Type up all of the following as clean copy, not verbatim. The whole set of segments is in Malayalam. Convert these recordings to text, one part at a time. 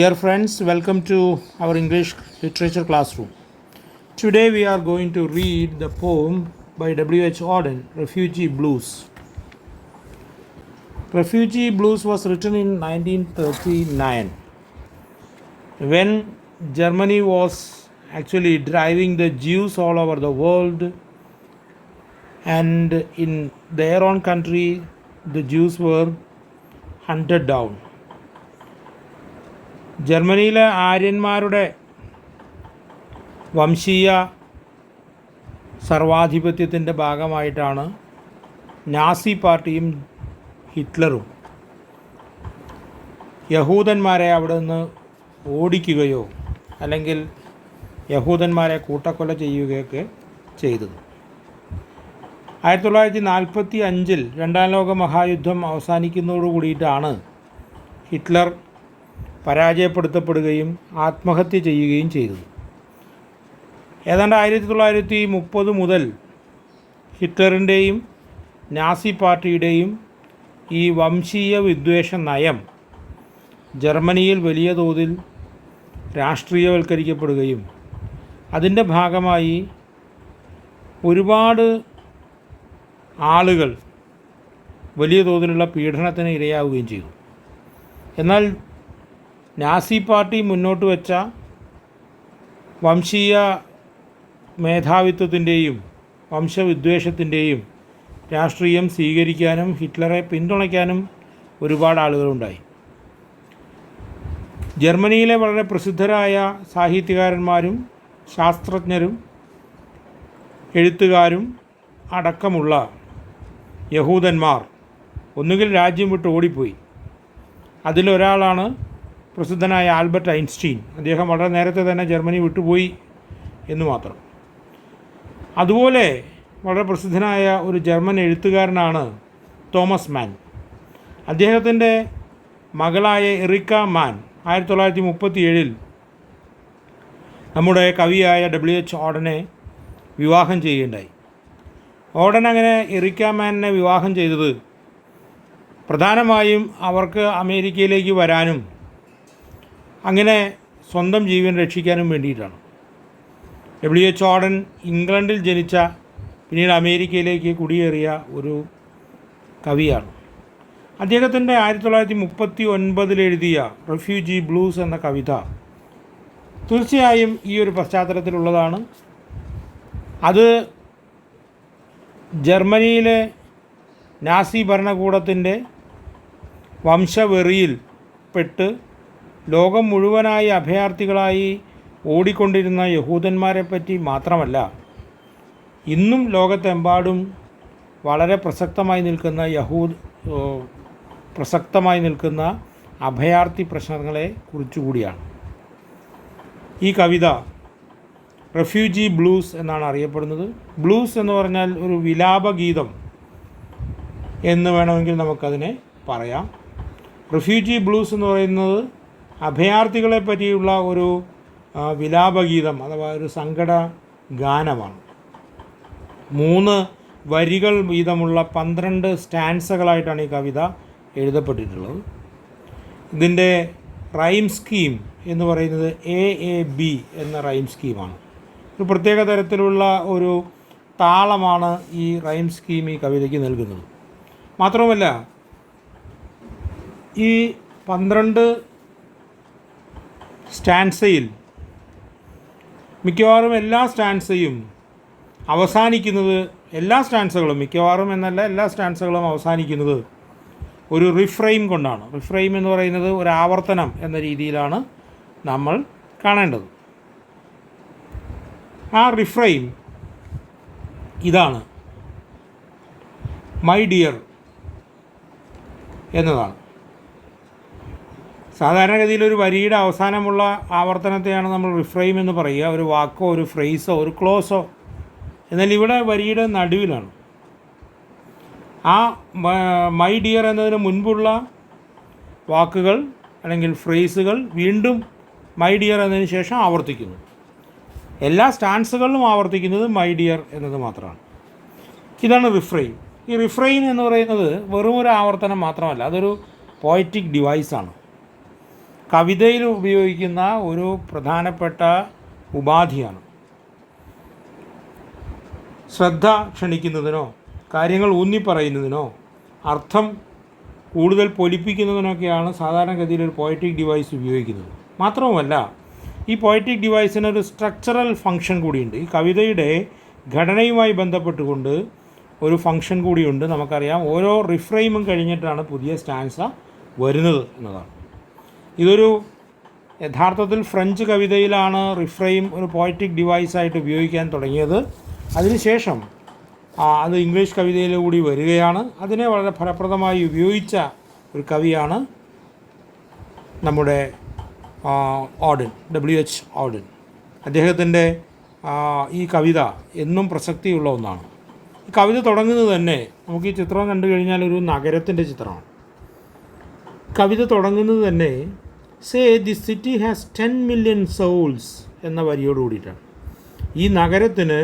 Dear friends, welcome to our English literature classroom. Today we are going to read the poem by W.H. Auden, Refugee Blues. Refugee Blues was written in 1939 when Germany was actually driving the Jews all over the world, and in their own country the Jews were hunted down. ജർമ്മനിയിലെ ആര്യന്മാരുടെ വംശീയ സർവാധിപത്യത്തിൻ്റെ ഭാഗമായിട്ടാണ് നാസി പാർട്ടിയും ഹിറ്റ്ലറും യഹൂദന്മാരെ അവിടെ നിന്ന് ഓടിക്കുകയോ അല്ലെങ്കിൽ യഹൂദന്മാരെ കൂട്ടക്കൊല ചെയ്യുകയൊക്കെ ചെയ്തത്. 1945 രണ്ടാം ലോക മഹായുദ്ധം അവസാനിക്കുന്നതോടുകൂടിയിട്ടാണ് ഹിറ്റ്ലർ പരാജയപ്പെടുത്തപ്പെടുകയും ആത്മഹത്യ ചെയ്യുകയും ചെയ്തത്. ഏതാണ്ട് 1930 മുതൽ ഹിറ്റ്ലറിൻ്റെയും നാസി പാർട്ടിയുടെയും ഈ വംശീയ വിദ്വേഷ നയം ജർമ്മനിയിൽ വലിയ തോതിൽ രാഷ്ട്രീയവൽക്കരിക്കപ്പെടുകയും അതിൻ്റെ ഭാഗമായി ഒരുപാട് ആളുകൾ വലിയ തോതിലുള്ള പീഡനത്തിന് ഇരയാവുകയും ചെയ്തു. എന്നാൽ നാസി പാർട്ടി മുന്നോട്ട് വെച്ച വംശീയ മേധാവിത്വത്തിൻ്റെയും വംശവിദ്വേഷത്തിൻ്റെയും രാഷ്ട്രീയം സ്വീകരിക്കാനും ഹിറ്റ്ലറെ പിന്തുണയ്ക്കാനും ഒരുപാട് ആളുകളുണ്ടായി. ജർമ്മനിയിലെ വളരെ പ്രസിദ്ധരായ സാഹിത്യകാരന്മാരും ശാസ്ത്രജ്ഞരും എഴുത്തുകാരും അടക്കമുള്ള യഹൂദന്മാർ ഒന്നുകിൽ രാജ്യം വിട്ട് ഓടിപ്പോയി. അതിലൊരാളാണ് പ്രസിദ്ധനായ ആൽബർട്ട് ഐൻസ്റ്റീൻ. അദ്ദേഹം വളരെ നേരത്തെ തന്നെ ജർമ്മനി വിട്ടുപോയി എന്ന് മാത്രം. അതുപോലെ വളരെ പ്രസിദ്ധനായ ഒരു ജർമ്മൻ എഴുത്തുകാരനാണ് തോമസ് മാൻ. അദ്ദേഹത്തിൻ്റെ മകളായ എറിക്ക മാൻ 1937 നമ്മുടെ കവിയായ W.H. ഓഡനെ വിവാഹം ചെയ്യുകയുണ്ടായി. ഓഡൻ അങ്ങനെ എറിക്ക മാനിനെ വിവാഹം ചെയ്തത് പ്രധാനമായും അവർക്ക് അമേരിക്കയിലേക്ക് വരാനും അങ്ങനെ സ്വന്തം ജീവൻ രക്ഷിക്കാനും വേണ്ടിയിട്ടാണ്. W.H. ഓഡൻ ഇംഗ്ലണ്ടിൽ ജനിച്ച പിന്നീട് അമേരിക്കയിലേക്ക് കുടിയേറിയ ഒരു കവിയാണ്. അദ്ദേഹത്തിൻ്റെ 1939 എഴുതിയ റെഫ്യൂജി ബ്ലൂസ് എന്ന കവിത തീർച്ചയായും ഈ ഒരു പശ്ചാത്തലത്തിലുള്ളതാണ്. അത് ജർമ്മനിയിലെ നാസി ഭരണകൂടത്തിൻ്റെ വംശവെറിയിൽ പെട്ട് ലോകം മുഴുവനായി അഭയാർത്ഥികളായി ഓടിക്കൊണ്ടിരുന്ന യഹൂദന്മാരെപ്പറ്റി മാത്രമല്ല, ഇന്നും ലോകത്തെമ്പാടും വളരെ പ്രസക്തമായി നിൽക്കുന്ന അഭയാർത്ഥി പ്രശ്നങ്ങളെ കുറിച്ചുകൂടിയാണ് ഈ കവിത. റെഫ്യൂജി ബ്ലൂസ് എന്നാണ് അറിയപ്പെടുന്നത്. ബ്ലൂസ് എന്ന് പറഞ്ഞാൽ ഒരു വിലാപഗീതം എന്ന് വേണമെങ്കിൽ നമുക്കതിനെ പറയാം. റെഫ്യൂജി ബ്ലൂസ് എന്ന് പറയുന്നത് അഭയാർത്ഥികളെ പറ്റിയുള്ള ഒരു വിലാപഗീതം അഥവാ ഒരു സങ്കട ഗാനമാണ്. 3 വരികൾ വീതമുള്ള 12 സ്റ്റാൻസകളായിട്ടാണ് ഈ കവിത എഴുതപ്പെട്ടിട്ടുള്ളത്. ഇതിൻ്റെ റൈം സ്കീം എന്ന് പറയുന്നത് AAB എന്ന റൈം സ്കീമാണ്. ഒരു പ്രത്യേക തരത്തിലുള്ള ഒരു താളമാണ് ഈ റൈം സ്കീം ഈ കവിതയ്ക്ക് നൽകുന്നത്. മാത്രമല്ല, ഈ 12 സ്റ്റാൻസയിൽ മിക്കവാറും എല്ലാ സ്റ്റാൻസകളും അവസാനിക്കുന്നത് ഒരു റിഫ്രെയിം കൊണ്ടാണ്. റിഫ്രെയിം എന്ന് പറയുന്നത് ഒരു ആവർത്തനം എന്ന രീതിയിലാണ് നമ്മൾ കാണേണ്ടത്. ആ റിഫ്രെയിം ഇതാണ്: മൈ ഡിയർ എന്നതാണ്. സാധാരണഗതിയിൽ ഒരു വരിയുടെ അവസാനമുള്ള ആവർത്തനത്തെയാണ് നമ്മൾ റിഫ്രെയിം എന്ന് പറയുക, ഒരു വാക്കോ ഒരു ഫ്രേസോ ഒരു ക്ലോസോ. എന്നാൽ ഇവിടെ വരിയുടെ നടുവിലാണ്. ആ മൈ ഡിയർ എന്നതിന് മുൻപുള്ള വാക്കുകൾ അല്ലെങ്കിൽ ഫ്രേസുകൾ വീണ്ടും മൈ ഡിയർ എന്നതിന് ശേഷം ആവർത്തിക്കുന്നു. എല്ലാ സ്റ്റാൻസുകളിലും ആവർത്തിക്കുന്നത് മൈ ഡിയർ എന്നത് മാത്രമാണ്. ഇതാണ് റിഫ്രെയിൻ. ഈ റിഫ്രെയിൻ എന്ന് പറയുന്നത് വെറും ഒരു ആവർത്തനം മാത്രമല്ല, അതൊരു പോയറ്റിക് ഡിവൈസാണ്. കവിതയിൽ ഉപയോഗിക്കുന്ന ഒരു പ്രധാനപ്പെട്ട ഉപാധിയാണ്. ശ്രദ്ധ ക്ഷണിക്കുന്നതിനോ കാര്യങ്ങൾ ഊന്നിപ്പറയുന്നതിനോ അർത്ഥം കൂടുതൽ പൊലിപ്പിക്കുന്നതിനൊക്കെയാണ് സാധാരണഗതിയിൽ ഒരു പോയറ്റിക് ഡിവൈസ് ഉപയോഗിക്കുന്നത്. മാത്രവുമല്ല, ഈ പോയറ്റിക് ഡിവൈസിന് ഒരു സ്ട്രക്ചറൽ ഫങ്ഷൻ കൂടിയുണ്ട്. ഈ കവിതയുടെ ഘടനയുമായി ബന്ധപ്പെട്ടുകൊണ്ട് ഒരു ഫങ്ഷൻ കൂടിയുണ്ട്. നമുക്കറിയാം, ഓരോ റിഫ്രെയിമും കഴിഞ്ഞിട്ടാണ് പുതിയ സ്റ്റാൻസ വരുന്നത് എന്നതാണ്. ഇതൊരു യഥാർത്ഥത്തിൽ ഫ്രഞ്ച് കവിതയിലാണ് റിഫ്രെയിം ഒരു പോയറ്റിക് ഡിവൈസായിട്ട് ഉപയോഗിക്കാൻ തുടങ്ങിയത്. അതിനുശേഷം അത് ഇംഗ്ലീഷ് കവിതയിലൂടെ വരികയാണ്. അതിനെ വളരെ ഫലപ്രദമായി ഉപയോഗിച്ച ഒരു കവിയാണ് നമ്മുടെ ഓഡൻ, WH ഓഡൻ. അദ്ദേഹത്തിൻ്റെ ഈ കവിത എന്നും പ്രസക്തിയുള്ള ഒന്നാണ്. ഈ കവിത തുടങ്ങുന്നത് തന്നെ, നമുക്ക് ഈ ചിത്രം കണ്ടു കഴിഞ്ഞാൽ ഒരു നഗരത്തിൻ്റെ ചിത്രമാണ്. കവിത തുടങ്ങുന്നത് തന്നെ say the city has 10 million souls എന്ന വരിയോട് കൂടിയിട്ടാണ്. ഈ നഗരത്തിന്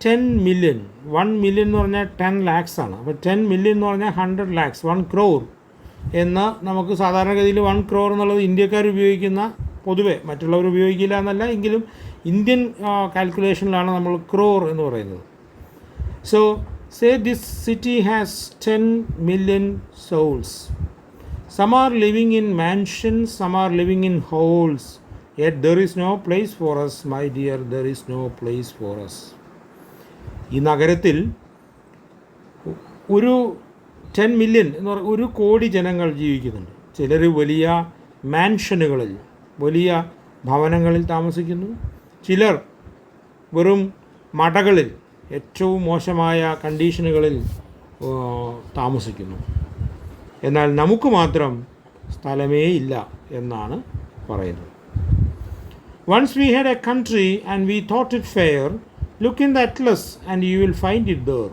10 million, 1 million എന്ന് പറഞ്ഞാൽ 10 lakhs ആണ്. അപ്പോൾ 10 million എന്ന് പറഞ്ഞാൽ 100 lakhs, 1 crore എന്ന നമുക്ക് സാധാരണഗതിയിൽ 1 crore എന്നുള്ളത് ഇന്ത്യക്കാർ ഉപയോഗിക്കുന്ന, പൊതുവെ മറ്റുള്ളവർ ഉപയോഗിക്കില്ല എന്നല്ല എങ്കിലും ഇന്ത്യൻ കാൽക്കുലേഷനിലാണ് നമ്മൾ ക്രോർ എന്ന് പറയുന്നത്. So say this city has 10 million souls. Some are living in mansions, some are living in holes. Yet there is no place for us, my dear, there is no place for us. ഈ നഗരത്തിൽ ഒരു 10 million എന്ന് പറഞ്ഞാൽ 1 കോടി ജനങ്ങൾ ജീവിക്കുന്നുണ്ട്. ചിലർ വലിയ മാൻഷനുകളിൽ, വലിയ ഭവനങ്ങളിൽ താമസിക്കുന്നു. ചിലർ വെറും മടകളിൽ, ഏറ്റവും മോശമായ കണ്ടീഷനുകളിൽ താമസിക്കുന്നു. എന്നാൽ നമുക്ക് മാത്രം സ്ഥലമേ ഇല്ല എന്നാണ് പറയുന്നത്. Once we had a country and we thought it fair. Look in the atlas and you will find it there.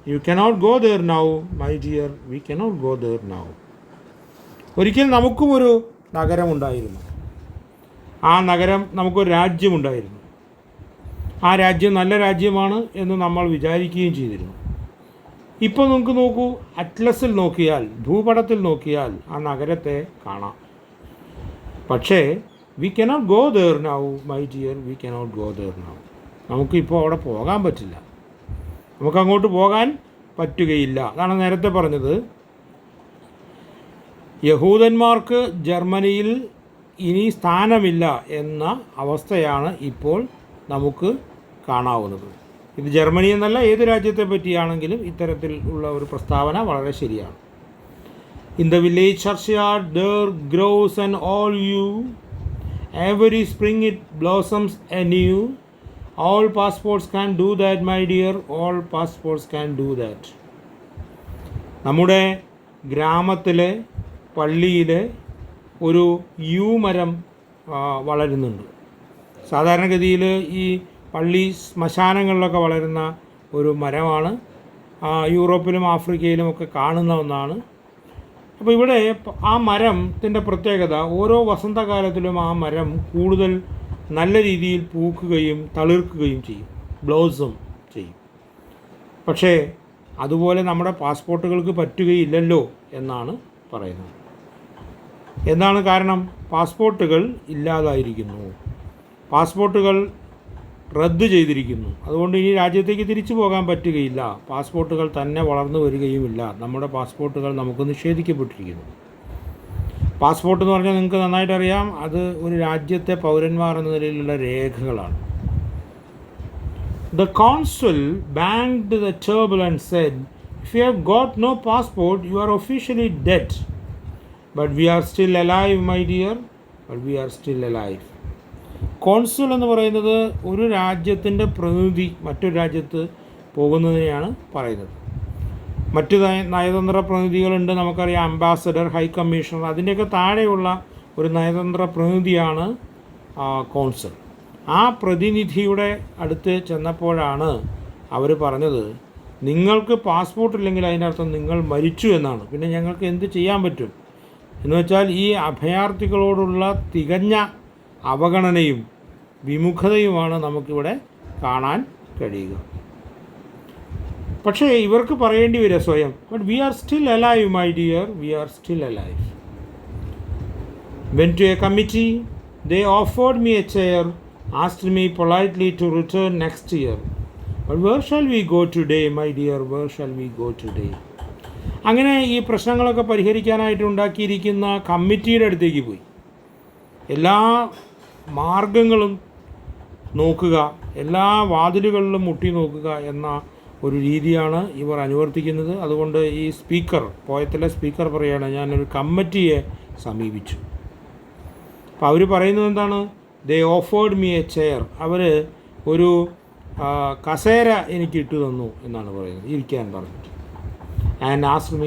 You cannot go there now, my dear, we cannot go there now. ഒരിക്കൽ നമുക്കും ഒരു നഗരമുണ്ടായിരുന്നു. ആ നഗരം, നമുക്കൊരു രാജ്യമുണ്ടായിരുന്നു. ആ രാജ്യം നല്ല രാജ്യമാണ് എന്ന് നമ്മൾ വിചാരിക്കുകയും ചെയ്തിരുന്നു. ഇപ്പോൾ നമുക്ക് നോക്കൂ, അറ്റ്ലസിൽ നോക്കിയാൽ, ഭൂപടത്തിൽ നോക്കിയാൽ ആ നഗരത്തെ കാണാം. പക്ഷേ we cannot go there now, my dear, we cannot go there now. നമുക്കിപ്പോൾ അവിടെ പോകാൻ പറ്റില്ല, നമുക്കങ്ങോട്ട് പോകാൻ പറ്റുകയില്ല. അതാണ് നേരത്തെ പറഞ്ഞത്, യഹൂദന്മാർക്ക് ജർമ്മനിയിൽ ഇനി സ്ഥാനമില്ല എന്ന അവസ്ഥയാണ് ഇപ്പോൾ നമുക്ക് കാണാവുന്നത്. ഇത് ജർമ്മനി എന്നല്ല, ഏത് രാജ്യത്തെ പറ്റിയാണെങ്കിലും ഇത്തരത്തിൽ ഉള്ള ഒരു പ്രസ്താവന വളരെ ശരിയാണ്. In the village churchyard there grows an all yew, every spring it blossoms anew. All passports can do that, my dear, all passports can do that. നമ്മുടെ ഗ്രാമത്തിലെ പള്ളിയിലെ ഒരു യൂ മരം വളരുന്നുണ്ട്. സാധാരണഗതിയിൽ ഈ പള്ളി ശ്മശാനങ്ങളിലൊക്കെ വളരുന്ന ഒരു മരമാണ്. യൂറോപ്പിലും ആഫ്രിക്കയിലും ഒക്കെ കാണുന്ന ഒന്നാണ്. അപ്പോൾ ഇവിടെ ആ മരത്തിൻ്റെ പ്രത്യേകത, ഓരോ വസന്തകാലത്തിലും ആ മരം കൂടുതൽ നല്ല രീതിയിൽ പൂക്കുകയും തളിർക്കുകയും ചെയ്യും, ബ്ലോസം ചെയ്യും. പക്ഷേ അതുപോലെ നമ്മുടെ പാസ്പോർട്ടുകൾക്ക് പറ്റുകയില്ലല്ലോ എന്നാണ് പറയുന്നത്. എന്താണ് കാരണം? പാസ്പോർട്ടുകൾ ഇല്ലാതായിരിക്കുന്നു, പാസ്പോർട്ടുകൾ റദ്ദ് ചെയ്തിരിക്കുന്നു. അതുകൊണ്ട് ഇനി രാജ്യത്തേക്ക് തിരിച്ചു പോകാൻ പറ്റുകയില്ല. പാസ്പോർട്ടുകൾ തന്നെ വളർന്നു വരികയുമില്ല. നമ്മുടെ പാസ്പോർട്ടുകൾ നമുക്ക് നിഷേധിക്കപ്പെട്ടിരിക്കുന്നു. പാസ്പോർട്ട് എന്ന് പറഞ്ഞാൽ നിങ്ങൾക്ക് നന്നായിട്ട് അറിയാം, അത് ഒരു രാജ്യത്തെ പൗരന്മാർ എന്ന നിലയിലുള്ള രേഖകളാണ്. The consul banged the table and said, if you have got no passport, you are officially dead. But we are still alive, my dear, but we are still alive. Consul എന്ന് പറയുന്നത് ഒരു രാജ്യത്തിൻ്റെ പ്രതിനിധി മറ്റൊരു രാജ്യത്ത് പോകുന്നതിനെയാണ് പറയുന്നത്. മറ്റു നയതന്ത്ര പ്രതിനിധികളുണ്ട്, നമുക്കറിയാം, അംബാസഡർ, ഹൈ കമ്മീഷണർ, അതിൻ്റെയൊക്കെ താഴെയുള്ള ഒരു നയതന്ത്ര പ്രതിനിധിയാണ് കോൺസുൽ. ആ പ്രതിനിധിയുടെ അടുത്ത് ചെന്നപ്പോഴാണ് അവർ പറഞ്ഞത്, നിങ്ങൾക്ക് പാസ്പോർട്ട് ഇല്ലെങ്കിൽ അതിൻ്റെ അർത്ഥം നിങ്ങൾ മരിച്ചു എന്നാണ്. പിന്നെ ഞങ്ങൾക്ക് എന്ത് ചെയ്യാൻ പറ്റും എന്ന് വെച്ചാൽ ഈ അഭയാർത്ഥികളോടുള്ള തികഞ്ഞ അവഗണനയും വിമുഖതയുമാണ് നമുക്കിവിടെ കാണാൻ കഴിയുക. പക്ഷേ ഇവർക്ക് പറയേണ്ടി വരിക സ്വയം, but we are still alive, my dear, we are still alive. Went to a committee. They offered me a chair, asked me politely to return next year. But where shall we go today, my dear? Where shall we go today? അങ്ങനെ ഈ പ്രശ്നങ്ങളൊക്കെ പരിഹരിക്കാനായിട്ട് ഉണ്ടാക്കിയിരിക്കുന്ന കമ്മിറ്റിയുടെ അടുത്തേക്ക് പോയി. എല്ലാ മാർഗങ്ങളും നോക്കുക, എല്ലാ വാതിലുകളിലും മുട്ടി നോക്കുക എന്ന ഒരു രീതിയാണ് ഇവർ അനുവർത്തിക്കുന്നത്. അതുകൊണ്ട് ഈ സ്പീക്കർ, പോയത്തിലെ സ്പീക്കർ പറയുകയാണ്, ഞാനൊരു കമ്മിറ്റിയെ സമീപിച്ചു. അപ്പോൾ അവർ പറയുന്നത് എന്താണ്? They offered me a chair. അവർ ഒരു കസേര എനിക്ക് ഇട്ടു തന്നു എന്നാണ് പറയുന്നത്, ഇരിക്കാൻ പറഞ്ഞിട്ട്. And asked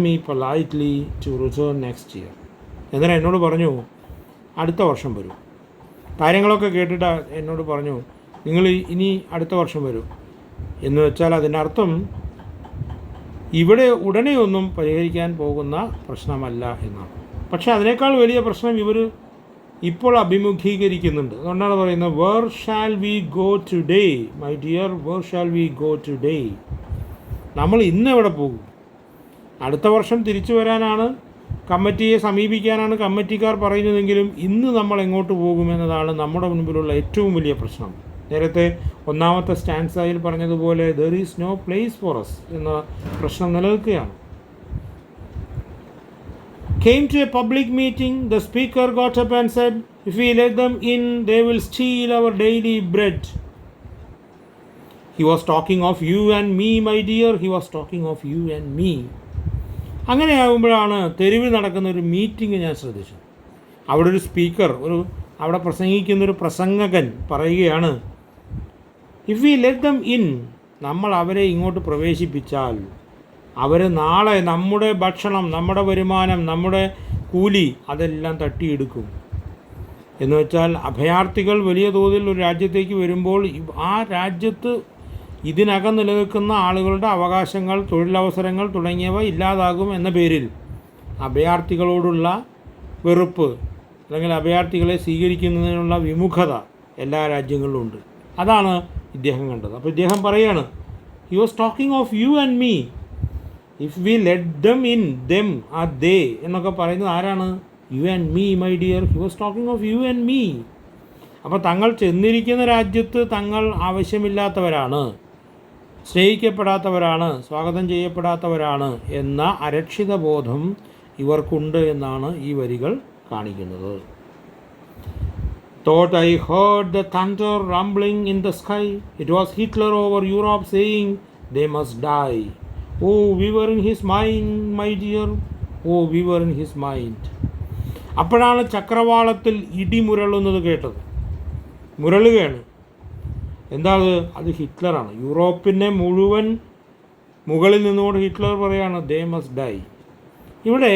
me politely to return next year. എന്നിട്ട് എന്നോട് പറഞ്ഞു അടുത്ത വർഷം വരും. കാര്യങ്ങളൊക്കെ കേട്ടിട്ട് എന്നോട് പറഞ്ഞു നിങ്ങൾ ഇനി അടുത്ത വർഷം വരും എന്ന് വെച്ചാൽ അതിൻ്റെ അർത്ഥം ഇവിടെ ഉടനെയൊന്നും പരിഹരിക്കാൻ പോകുന്ന പ്രശ്നമല്ല എന്നാണ്. പക്ഷേ അതിനേക്കാൾ വലിയ പ്രശ്നം ഇവർ ഇപ്പോൾ അഭിമുഖീകരിക്കുന്നുണ്ട്. അതുകൊണ്ടാണ് പറയുന്നത് where shall we go today my dear, where shall we go today. നമ്മൾ ഇന്ന് എവിടെ പോകും? അടുത്ത വർഷം തിരിച്ചു വരാനാണ്, കമ്മിറ്റിയെ സമീപിക്കാനാണ് കമ്മിറ്റിക്കാർ പറയുന്നതെങ്കിലും ഇന്ന് നമ്മൾ എങ്ങോട്ട് പോകുമെന്നതാണ് നമ്മുടെ മുൻപിലുള്ള ഏറ്റവും വലിയ പ്രശ്നം. നേരത്തെ ഒന്നാമത്തെ സ്റ്റാൻസായിൽ പറഞ്ഞതുപോലെ there is no place for us എന്ന പ്രശ്നം നിലനിൽക്കുകയാണ്. Came to a public meeting, the speaker got up and said, if we let them in, they will steal our daily bread. He was talking of you and me, my dear. He was talking of you and me. അങ്ങനെയാകുമ്പോഴാണ് തെരുവിൽ നടക്കുന്ന ഒരു മീറ്റിംഗ് ഞാൻ ശ്രദ്ധിച്ചത്. അവിടെ ഒരു സ്പീക്കർ, അവിടെ പ്രസംഗിക്കുന്നൊരു പ്രസംഗകൻ പറയുകയാണ്, if we let them in, നമ്മൾ അവരെ ഇങ്ങോട്ട് പ്രവേശിപ്പിച്ചാൽ അവർ നാളെ നമ്മുടെ ഭക്ഷണം, നമ്മുടെ വരുമാനം, നമ്മുടെ കൂലി അതെല്ലാം തട്ടിയെടുക്കും. എന്ന് വെച്ചാൽ അഭയാർത്ഥികൾ വലിയ തോതിൽ ഒരു രാജ്യത്തേക്ക് വരുമ്പോൾ ആ രാജ്യത്ത് ഇതിനകം നിലനിൽക്കുന്ന ആളുകളുടെ അവകാശങ്ങൾ, തൊഴിലവസരങ്ങൾ തുടങ്ങിയവ ഇല്ലാതാകും എന്ന പേരിൽ അഭയാർത്ഥികളോടുള്ള വെറുപ്പ് അല്ലെങ്കിൽ അഭയാർത്ഥികളെ സ്വീകരിക്കുന്നതിനുള്ള വിമുഖത എല്ലാ രാജ്യങ്ങളിലും ഉണ്ട്. അതാണ് ഇദ്ദേഹം കണ്ടത്. അപ്പോൾ ഇദ്ദേഹം പറയുകയാണ്, he was talking of U and me. If we let them in, dum ആ ദേ എന്നൊക്കെ പറയുന്നത് ആരാണ്? U and me my dear. He was talking of U and me. അപ്പോൾ തങ്ങൾ ചെന്നിരിക്കുന്ന രാജ്യത്ത് തങ്ങൾ ആവശ്യമില്ലാത്തവരാണ്, സ്നേഹിക്കപ്പെടാത്തവരാണ്, സ്വാഗതം ചെയ്യപ്പെടാത്തവരാണ് എന്ന അരക്ഷിത ബോധം ഇവർക്കുണ്ട് എന്നാണ് ഈ വരികൾ കാണിക്കുന്നത്. Thought I heard the thunder rumbling in the sky. It was Hitler over Europe saying they must die. Oh, we were in his mind, my dear. Oh, we were in his mind. അപ്പോഴാണ് ചക്രവാളത്തിൽ ഇടിമുരളുന്നത് കേട്ടത്. മുരളുകയാണ്. എന്താ അത് ഹിറ്റ്ലറാണ്. യൂറോപ്പിനെ മുഴുവൻ മുകളിൽ നിന്നുകൊണ്ട് ഹിറ്റ്ലർ പറയാണ് ദേ മസ്റ്റ് ഡൈ. ഇവിടെ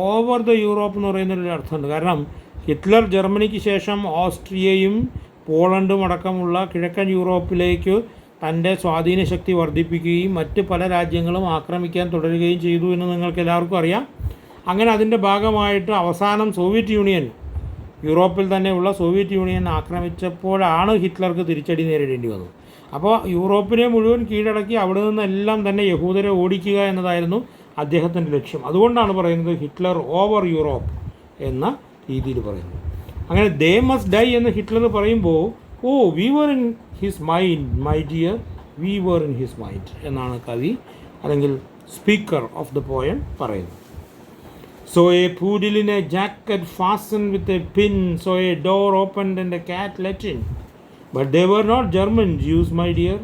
ഓവർ ദ യൂറോപ്പ് എന്ന് പറയുന്നൊരു അർത്ഥമുണ്ട്. കാരണം ഹിറ്റ്ലർ ജർമ്മനിക്ക് ശേഷം ഓസ്ട്രിയയും പോളണ്ടും അടക്കമുള്ള കിഴക്കൻ യൂറോപ്പിലേക്ക് തൻ്റെ സ്വാധീന ശക്തി വർദ്ധിപ്പിക്കുകയും മറ്റ് പല രാജ്യങ്ങളും ആക്രമിക്കാൻ തുടരുകയും ചെയ്തു എന്ന് നിങ്ങൾക്ക് എല്ലാവർക്കും അറിയാം. അങ്ങനെ അതിൻ്റെ ഭാഗമായിട്ട് അവസാനം സോവിയറ്റ് യൂണിയൻ, യൂറോപ്പിൽ തന്നെയുള്ള സോവിയറ്റ് യൂണിയൻ ആക്രമിച്ചപ്പോഴാണ് ഹിറ്റ്ലർക്ക് തിരിച്ചടി നേരിടേണ്ടി വന്നത്. അപ്പോൾ യൂറോപ്പിനെ മുഴുവൻ കീഴടക്കി അവിടെ നിന്നെല്ലാം തന്നെ യഹൂദരെ ഓടിക്കുക എന്നതായിരുന്നു അദ്ദേഹത്തിൻ്റെ ലക്ഷ്യം. അതുകൊണ്ടാണ് പറയുന്നത് ഹിറ്റ്ലർ ഓവർ യൂറോപ്പ് എന്ന രീതിയിൽ പറയുന്നത്. അങ്ങനെ ദേ മസ്റ്റ് ഡൈ എന്ന് ഹിറ്റ്ലർ പറയുമ്പോൾ oh we were in his mind my dear, we were in his mind എന്നാണ് കവി അല്ലെങ്കിൽ സ്പീക്കർ ഓഫ് ദ പോയം പറയുന്നത്. So a poodle in a jacket fastened with a pin, so a door opened and a cat let in. But they were not German Jews, my dear.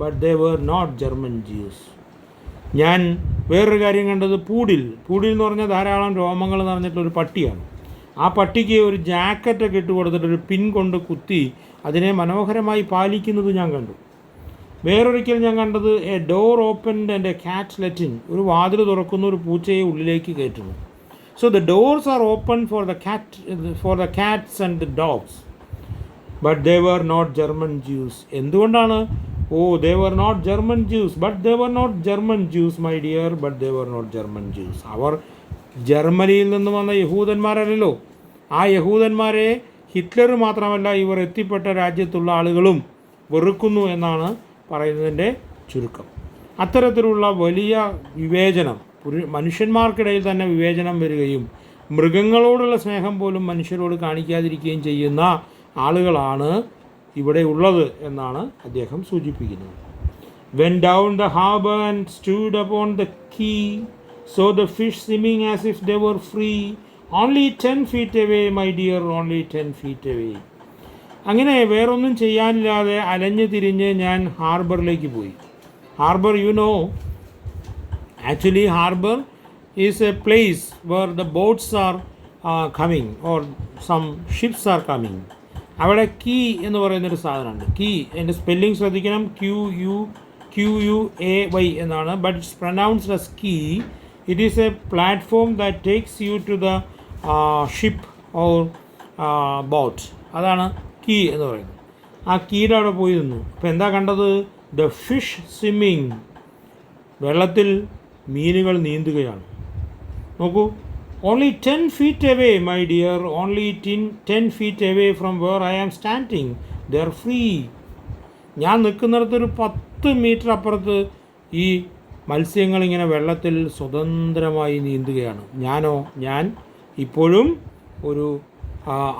But they were not German Jews. ഞാൻ വേറൊരു കാര്യം കണ്ടത് പൂഡിൽ എന്ന് പറഞ്ഞാൽ ധാരാളം രോമങ്ങൾ നിറഞ്ഞിട്ടുള്ളൊരു പട്ടിയാണ്. ആ പട്ടിക്ക് ഒരു ജാക്കറ്റൊക്കെ ഇട്ട് കൊടുത്തിട്ട് ഒരു പിൻ കൊണ്ട് കുത്തി അതിനെ മനോഹരമായി പാലിക്കുന്നത് ഞാൻ കണ്ടു. വേറൊരിക്കൽ ഞാൻ കണ്ടത് A door opened and A കാറ്റ് ലെറ്റ് ഇൻ. ഒരു വാതിൽ തുറക്കുന്ന ഒരു പൂച്ചയെ ഉള്ളിലേക്ക് കയറ്റുന്നു. So the doors are open for the cats and the dogs. But they were not German Jews. എന്തുകൊണ്ടാണ്? Oh, they were not German Jews. But they were not German Jews, my dear. But they were not German Jews. അവർ ജർമ്മനിയിൽ നിന്ന് വന്ന യഹൂദന്മാരല്ലോ. ആ യഹൂദന്മാരെ ഹിറ്റ്ലർ മാത്രമല്ല ഇവർ എത്തിപ്പെട്ട രാജ്യത്തുള്ള ആളുകളും വെറുക്കുന്നു എന്നാണ് പറയുന്നതിൻ്റെ ചുരുക്കം. അത്തരത്തിലുള്ള വലിയ വിവേചനം, മനുഷ്യന്മാർക്കിടയിൽ തന്നെ വിവേചനം വരികയും മൃഗങ്ങളോടുള്ള സ്നേഹം പോലും മനുഷ്യരോട് കാണിക്കാതിരിക്കുകയും ചെയ്യുന്ന ആളുകളാണ് ഇവിടെ ഉള്ളത് എന്നാണ് അദ്ദേഹം സൂചിപ്പിക്കുന്നത്. Went down the harbor and stood upon the quay, saw the fish swimming as if they were free. Only 10 feet away, my dear, only 10 feet away. അങ്ങനെ വേറൊന്നും ചെയ്യാനില്ലാതെ അലഞ്ഞു തിരിഞ്ഞ് ഞാൻ ഹാർബറിലേക്ക് പോയി. Harbour, you know, actually harbour is a place where the boats are coming or some ships are coming. അവിടെ കീ എന്ന് പറയുന്നൊരു സാധനമുണ്ട്. കീ, എൻ്റെ സ്പെല്ലിംഗ് ശ്രദ്ധിക്കണം, QUAY എന്നാണ്, but it's pronounced as quay. It is a platform that takes you to the ship or boat. അതാണ് കീ എന്ന് പറയുന്നത്. ആ കീയുടെ അവിടെ പോയി നിന്നു. അപ്പോൾ എന്താ കണ്ടത്? ദ ഫിഷ് സ്വിമ്മിങ്, വെള്ളത്തിൽ മീനുകൾ നീന്തുകയാണ്. നോക്കൂ, only 10 feet away, my dear, only 10 feet away from where I am standing, they are free. ഞാൻ നിൽക്കുന്നിടത്തൊരു 10 മീറ്റർ അപ്പുറത്ത് ഈ മത്സ്യങ്ങളിങ്ങനെ വെള്ളത്തിൽ സ്വതന്ത്രമായി നീന്തുകയാണ്. ഞാൻ ഇപ്പോഴും ഒരു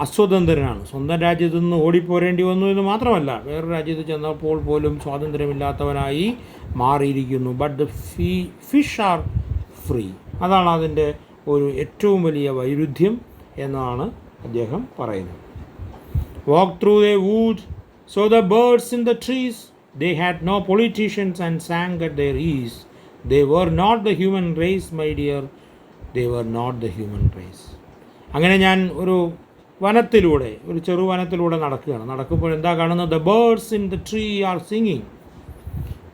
അസ്വതന്ത്രനാണ്. സ്വന്തം രാജ്യത്തു നിന്ന് ഓടിപ്പോരേണ്ടി വന്നു എന്ന് മാത്രമല്ല, വേറെ രാജ്യത്ത് ചെന്നപ്പോൾ പോലും സ്വാതന്ത്ര്യമില്ലാത്തവനായി മാറിയിരിക്കുന്നു. But the fish are free. അതാണ് അതിൻ്റെ ഒരു ഏറ്റവും വലിയ വൈരുദ്ധ്യം എന്നാണ് അദ്ദേഹം പറയുന്നത്. Walk through the wood, so the birds in the trees, they had no politicians and sang at their ease. They were not the human race, my dear, they were not the human race. അങ്ങനെ ഞാൻ ഒരു വനത്തിലൂടെ, ഒരു ചെറുവനത്തിലൂടെ നടക്കുമ്പോൾ എന്താ കാണുന്നത്? The birds in the tree are singing.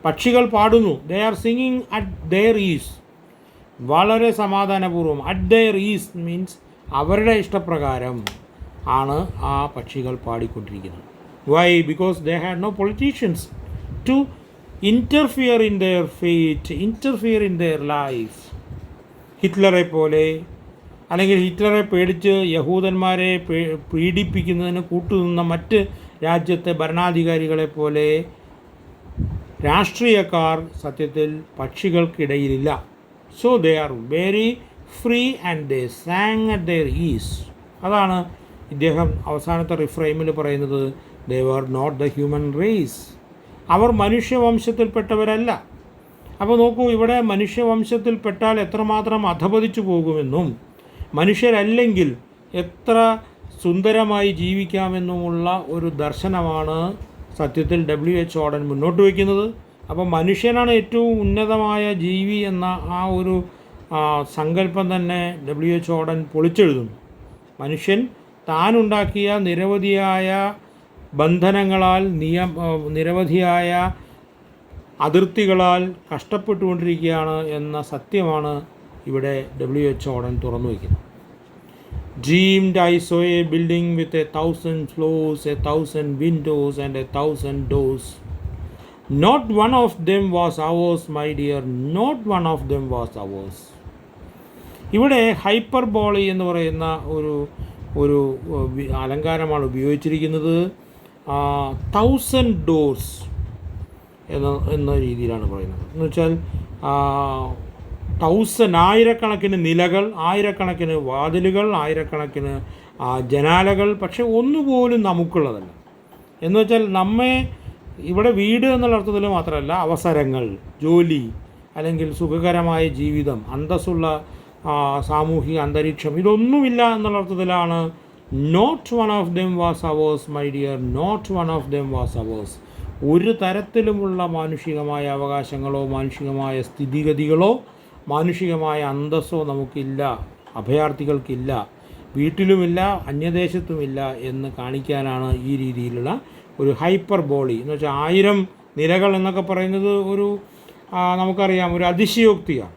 പക്ഷികൾ പാടുന്നു. They are singing at their ease, വളരെ സമാധാനപൂർവ്വം. അറ്റ് ദെയർ ഈസ് മീൻസ് അവരുടെ ഇഷ്ടപ്രകാരം ആണ് ആ പക്ഷികൾ പാടിക്കൊണ്ടിരിക്കുന്നത്. Why? Because they had no politicians to interfere in their fate, interfere in their life. ഹിറ്റ്ലറെ പോലെ, അല്ലെങ്കിൽ ഹിറ്റ്ലറെ പേടിച്ച് യഹൂദന്മാരെ പീഡിപ്പിക്കുന്നതിന് കൂട്ടുനിന്ന മറ്റ് രാജ്യത്തെ ഭരണാധികാരികളെ പോലെ രാഷ്ട്രീയക്കാർ സത്യത്തിൽ പക്ഷികൾക്കിടയിലില്ല. So they are very free and they sang at their ease. അതാണ് ഇദ്ദേഹം അവസാനത്തെ റിഫ്രൈമിൽ പറയുന്നത്. They were not the human race. അവർ മനുഷ്യവംശത്തിൽപ്പെട്ടവരല്ല. അപ്പോൾ നോക്കൂ, ഇവിടെ മനുഷ്യവംശത്തിൽപ്പെട്ടാൽ എത്രമാത്രം അധപതിച്ചു പോകുമെന്നും മനുഷ്യരല്ലെങ്കിൽ എത്ര സുന്ദരമായി ജീവിക്കാമെന്നുമുള്ള ഒരു ദർശനമാണ് സത്യത്തിൽ W.H. ഓഡൻ മുന്നോട്ട് വയ്ക്കുന്നത്. അപ്പോൾ മനുഷ്യനാണ് ഏറ്റവും ഉന്നതമായ ജീവി എന്ന ആ ഒരു സങ്കല്പം തന്നെ W.H. ഓഡൻ പൊളിച്ചെഴുതുന്നു. മനുഷ്യൻ താനുണ്ടാക്കിയ നിരവധിയായ ബന്ധനങ്ങളാൽ, നിരവധിയായ അതിർത്തികളാൽ കഷ്ടപ്പെട്ടുകൊണ്ടിരിക്കുകയാണ് എന്ന സത്യമാണ് ഇവിടെ W.H. ഓഡൻ തുറന്നു വയ്ക്കുന്നത്. Dreamed I saw a building with 1,000 floors, 1,000 windows and 1,000 doors. Not one of them was ours, my dear, not one of them was ours. ഇവിടെ ഹൈപ്പർബോളി എന്ന് പറയുന്ന ഒരു അലങ്കാരമാണ് ഉപയോഗിച്ചിരിക്കുന്നത്. 1,000 doors എന്ന രീതിയിലാണ് പറയുന്നത്. എന്ന് വെച്ചാൽ 1,000 ആയിരക്കണക്കിന് നിലകൾ, ആയിരക്കണക്കിന് വാതിലുകൾ, ആയിരക്കണക്കിന് ജനാലകൾ, പക്ഷെ ഒന്നുപോലും നമുക്കുള്ളതല്ല. എന്ന് വെച്ചാൽ നമ്മെ ഇവിടെ വീട് എന്നുള്ള അർത്ഥത്തിൽ മാത്രമല്ല, അവസരങ്ങൾ, ജോലി, അല്ലെങ്കിൽ സുഖകരമായ ജീവിതം, അന്തസ്സുള്ള സാമൂഹിക അന്തരീക്ഷം, ഇതൊന്നുമില്ല എന്നുള്ള അർത്ഥത്തിലാണ് not one of them was ours, my dear, not one of them was ours. ഒരു തരത്തിലുമുള്ള മാനുഷികമായ അവകാശങ്ങളോ മാനുഷികമായ സ്ഥിതിഗതികളോ മാനുഷികമായ അന്തസ്സോ നമുക്കില്ല, അഭയാർത്ഥികൾക്കില്ല, വീട്ടിലുമില്ല, അന്യദേശത്തുമില്ല എന്ന് കാണിക്കാനാണ് ഈ രീതിയിലുള്ള ഒരു ഹൈപ്പർബോളി എന്ന് വെച്ചാൽ 1000 നിലകൾ എന്നൊക്കെ പറയുന്നത് ഒരു നമുക്കറിയാം ഒരു അതിശയോക്തിയാണ്.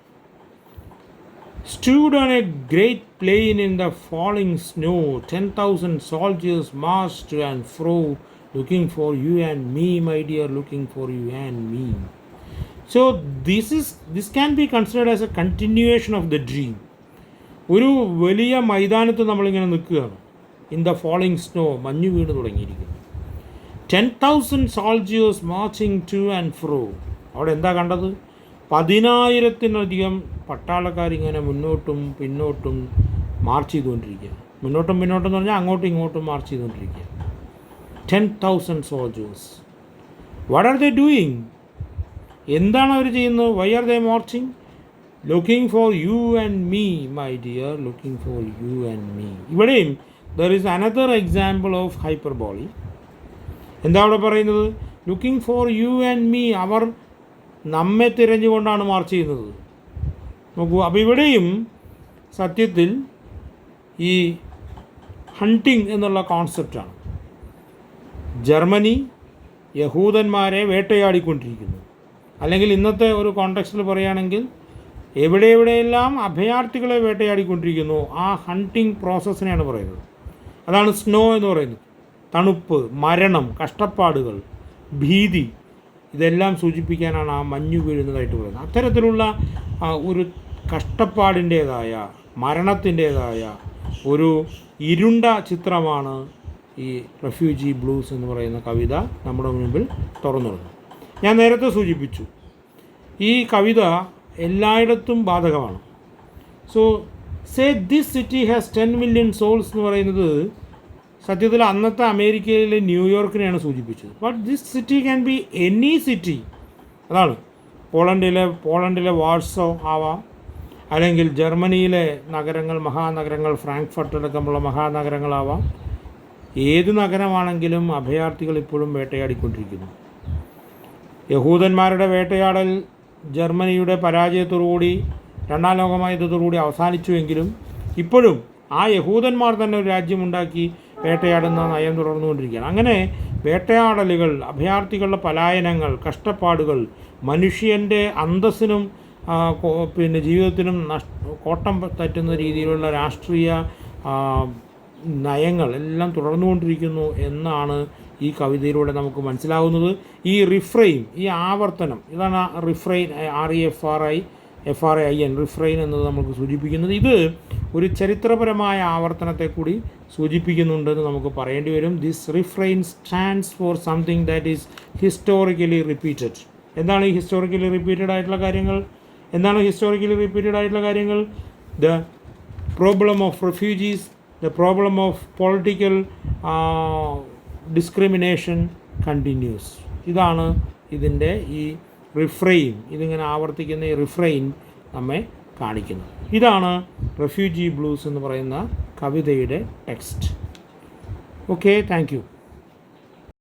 Stood on a great plain in the falling snow, 10,000 soldiers marched to and fro, looking for you and me, my dear, looking for you and me. So this can be considered as a continuation of the dream. ഒരു വലിയ മൈതാനത്ത് നമ്മളിങ്ങനെ നിൽക്കുകയാണ്. ഇൻ ദ ഫോളിങ് സ്നോ, മഞ്ഞ് വീണ് തുടങ്ങിയിരിക്കുന്നു. 10,000 soldiers marching to and fro. അവിടെ എന്താ കണ്ടത്? 10,000-ലധികം പട്ടാളക്കാരിങ്ങനെ മുന്നോട്ടും പിന്നോട്ടും മാർച്ച് ചെയ്തുകൊണ്ടിരിക്കുക. മുന്നോട്ടും എന്ന് പറഞ്ഞാൽ അങ്ങോട്ടും ഇങ്ങോട്ടും മാർച്ച് ചെയ്തുകൊണ്ടിരിക്കുക. 10,000 soldiers. What are they doing? എന്താണ് അവർ ചെയ്യുന്നത്? Why are they marching? Looking for you and me my dear, looking for you and me. ഇവിടെയും there is another example of hyperbole. എന്താ അവിടെ പറയുന്നത്? Looking for you and me. അവർ നമ്മെ തിരഞ്ഞുകൊണ്ടാണ് മാർച്ച് ചെയ്യുന്നത്. നോക്കൂ, അപ്പോൾ ഇവിടെയും സത്യത്തിൽ ഈ ഹണ്ടിങ് എന്നുള്ള കോൺസെപ്റ്റാണ്. ജർമ്മനി യഹൂദന്മാരെ വേട്ടയാടിക്കൊണ്ടിരിക്കുന്നു. അല്ലെങ്കിൽ ഇന്നത്തെ ഒരു കോണ്ടെക്സ്റ്റിൽ പറയുകയാണെങ്കിൽ എവിടെയെല്ലാം അഭയാർത്ഥികളെ വേട്ടയാടിക്കൊണ്ടിരിക്കുന്നു, ആ ഹണ്ടിങ് പ്രോസസ്സിനെയാണ് പറയുന്നത്. അതാണ് സ്നോ എന്ന് പറയുന്നത്. തണുപ്പ്, മരണം, കഷ്ടപ്പാടുകൾ, ഭീതി, ഇതെല്ലാം സൂചിപ്പിക്കാനാണ് ആ മഞ്ഞു വീഴുന്നതായിട്ട് പറയുന്നത്. അത്തരത്തിലുള്ള ഒരു കഷ്ടപ്പാടിൻ്റേതായ, മരണത്തിൻ്റേതായ ഒരു ഇരുണ്ട ചിത്രമാണ് ഈ റെഫ്യൂജി ബ്ലൂസ് എന്ന് പറയുന്ന കവിത നമ്മുടെ മുൻപിൽ തുറന്നിടുന്നത്. ഞാൻ നേരത്തെ സൂചിപ്പിച്ചു, ഈ കവിത എല്ലായിടത്തും ബാധകമാണ്. So say this city has 10 million souls എന്ന് പറയുന്നത് സത്യത്തിൽ അന്നത്തെ അമേരിക്കയിലെ ന്യൂയോർക്കിനെയാണ് സൂചിപ്പിച്ചത്. But this city can be any city. അതാണ് പോളണ്ടിലെ വാർസോ ആവാം, അല്ലെങ്കിൽ ജർമ്മനിയിലെ നഗരങ്ങൾ, മഹാനഗരങ്ങൾ, ഫ്രാങ്ക്ഫർട്ട് അടക്കമുള്ള മഹാനഗരങ്ങളാവാം. ഏത് നഗരമാണെങ്കിലും അഭയാർത്ഥികൾ ഇപ്പോഴും വേട്ടയാടിക്കൊണ്ടിരിക്കുന്നു. യഹൂദന്മാരുടെ വേട്ടയാടൽ ജർമ്മനിയുടെ പരാജയത്തോടുകൂടി, രണ്ടാം ലോകമഹായുദ്ധത്തോടുകൂടി അവസാനിച്ചുവെങ്കിലും ഇപ്പോഴും ആ യഹൂദന്മാർ തന്നെ ഒരു രാജ്യമുണ്ടാക്കി വേട്ടയാടുന്ന നയം തുടർന്നുകൊണ്ടിരിക്കുകയാണ്. അങ്ങനെ വേട്ടയാടലുകൾ, അഭയാർത്ഥികളുടെ പലായനങ്ങൾ, കഷ്ടപ്പാടുകൾ, മനുഷ്യൻ്റെ അന്തസ്സിനും ജീവിതത്തിനും കോട്ടം തട്ടുന്ന രീതിയിലുള്ള രാഷ്ട്രീയ നയങ്ങൾ എല്ലാം തുടർന്നുകൊണ്ടിരിക്കുന്നു എന്നാണ് ഈ കവിതയിലൂടെ നമുക്ക് മനസ്സിലാകുന്നത്. ഈ റിഫ്രെയിൻ, ഈ ആവർത്തനം, ഇതാണ് റിഫ്രെയിൻ, REFRAIN, റിഫ്രെയിൻ എന്നത് നമുക്ക് സൂചിപ്പിക്കുന്നത്. ഇത് ഒരു ചരിത്രപരമായ ആവർത്തനത്തെ കൂടി സൂചിപ്പിക്കുന്നുണ്ടെന്ന് നമുക്ക് പറയേണ്ടി വരും. This refrain stands for something that is historically repeated. എന്താണ് ഈ ഹിസ്റ്റോറിക്കലി റിപ്പീറ്റഡ് ആയിട്ടുള്ള കാര്യങ്ങൾ? The problem of refugees, the problem of political discrimination continues. ഇതാണ് ഇതിൻ്റെ ഈ റിഫ്രെയിൻ, ഇതിങ്ങനെ ആവർത്തിക്കുന്ന ഈ റിഫ്രെയിൻ നമ്മെ കാണിക്കുന്നത്. ഇതാണ് റെഫ്യൂജി ബ്ലൂസ് എന്ന് പറയുന്ന കവിതയുടെ ടെക്സ്റ്റ്. Okay, thank you.